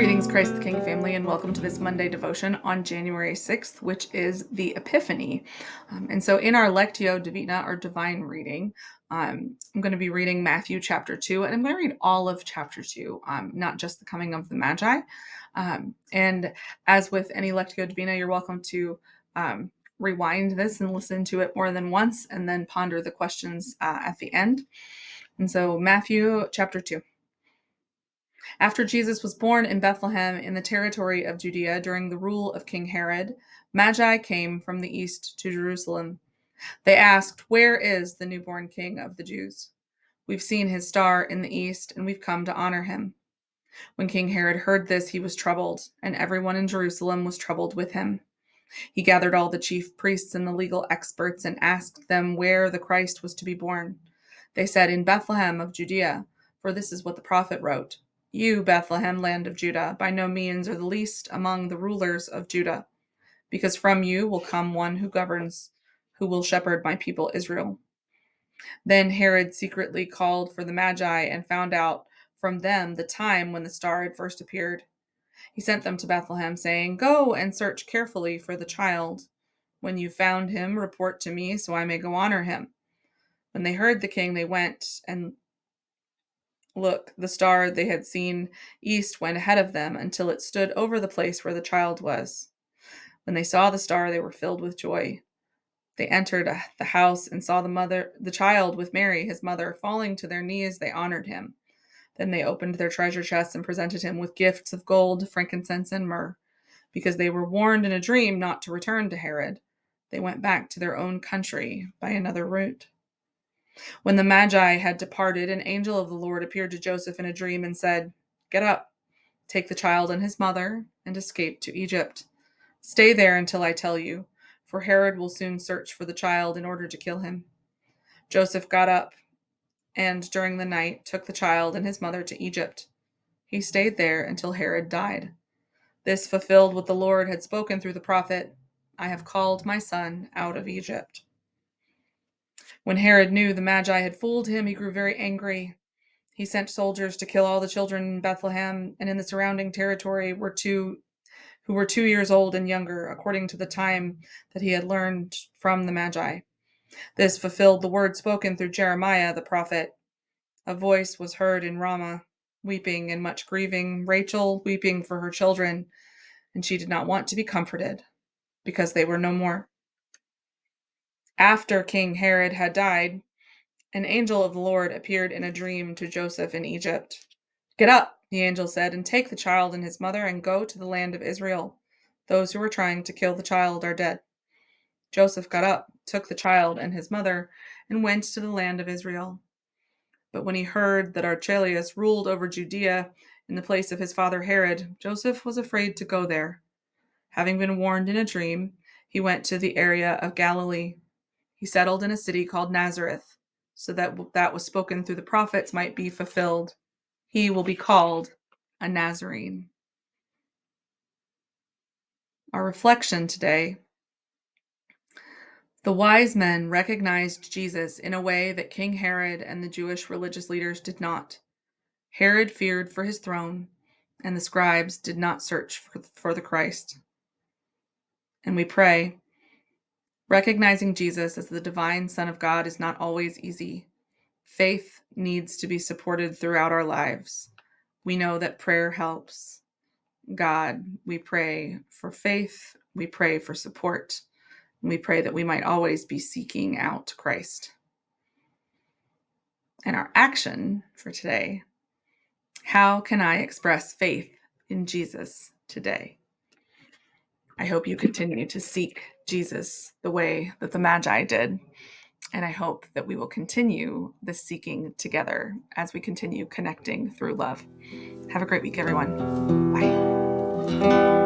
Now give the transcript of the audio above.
Greetings, Christ the King family, and welcome to this Monday devotion on January 6th, which is the Epiphany. And so in our Lectio Divina, or divine reading, I'm going to be reading Matthew chapter 2, and I'm going to read all of chapter 2, not just the coming of the Magi. And as with any Lectio Divina, you're welcome to rewind this and listen to it more than once, and then ponder the questions at the end. And so Matthew chapter 2. After Jesus was born in Bethlehem in the territory of Judea during the rule of King Herod, Magi came from the east to Jerusalem. They asked, "Where is the newborn King of the Jews? We've seen his star in the east, and we've come to honor him." When King Herod heard this, he was troubled, and everyone in Jerusalem was troubled with him. He gathered all the chief priests and the legal experts and asked them where the Christ was to be born. They said, "In Bethlehem of Judea, for this is what the prophet wrote. You, Bethlehem, land of Judah, by no means are the least among the rulers of Judah, because from you will come one who governs, who will shepherd my people Israel." Then Herod secretly called for the Magi and found out from them the time when the star had first appeared. He sent them to Bethlehem, saying, "Go and search carefully for the child. When you found him, report to me so I may go honor him." When they heard the king, they went, and look, the star they had seen east went ahead of them until it stood over the place where the child was. When they saw the star, they were filled with joy. They entered the house and saw the child with Mary, his mother. Falling to their knees, they honored him. Then they opened their treasure chests and presented him with gifts of gold, frankincense, and myrrh. Because they were warned in a dream not to return to Herod, they went back to their own country by another route. When the Magi had departed, an angel of the Lord appeared to Joseph in a dream and said, "Get up, take the child and his mother, and escape to Egypt. Stay there until I tell you, for Herod will soon search for the child in order to kill him." Joseph got up and, during the night, took the child and his mother to Egypt. He stayed there until Herod died. This fulfilled what the Lord had spoken through the prophet, "I have called my son out of Egypt." When Herod knew the Magi had fooled him, he grew very angry. He sent soldiers to kill all the children in Bethlehem and in the surrounding territory who were 2 years old and younger, according to the time that he had learned from the Magi. This fulfilled the word spoken through Jeremiah the prophet. A voice was heard in Ramah, weeping and much grieving, Rachel weeping for her children, and she did not want to be comforted, because they were no more. After King Herod had died, an angel of the Lord appeared in a dream to Joseph in Egypt. "Get up," the angel said, "and take the child and his mother and go to the land of Israel. Those who are trying to kill the child are dead." Joseph got up, took the child and his mother, and went to the land of Israel. But when he heard that Archelaus ruled over Judea in the place of his father Herod, Joseph was afraid to go there. Having been warned in a dream, he went to the area of Galilee. He settled in a city called Nazareth, so that was spoken through the prophets might be fulfilled. He will be called a Nazarene. Our reflection today: the wise men recognized Jesus in a way that King Herod and the Jewish religious leaders did not. Herod feared for his throne, and the scribes did not search for the Christ. And we pray, recognizing Jesus as the divine Son of God is not always easy. Faith needs to be supported throughout our lives. We know that prayer helps. God, we pray for faith. We pray for support. And we pray that we might always be seeking out Christ. And our action for today: how can I express faith in Jesus today? I hope you continue to seek Jesus the way that the Magi did. And I hope that we will continue this seeking together as we continue connecting through love. Have a great week, everyone. Bye.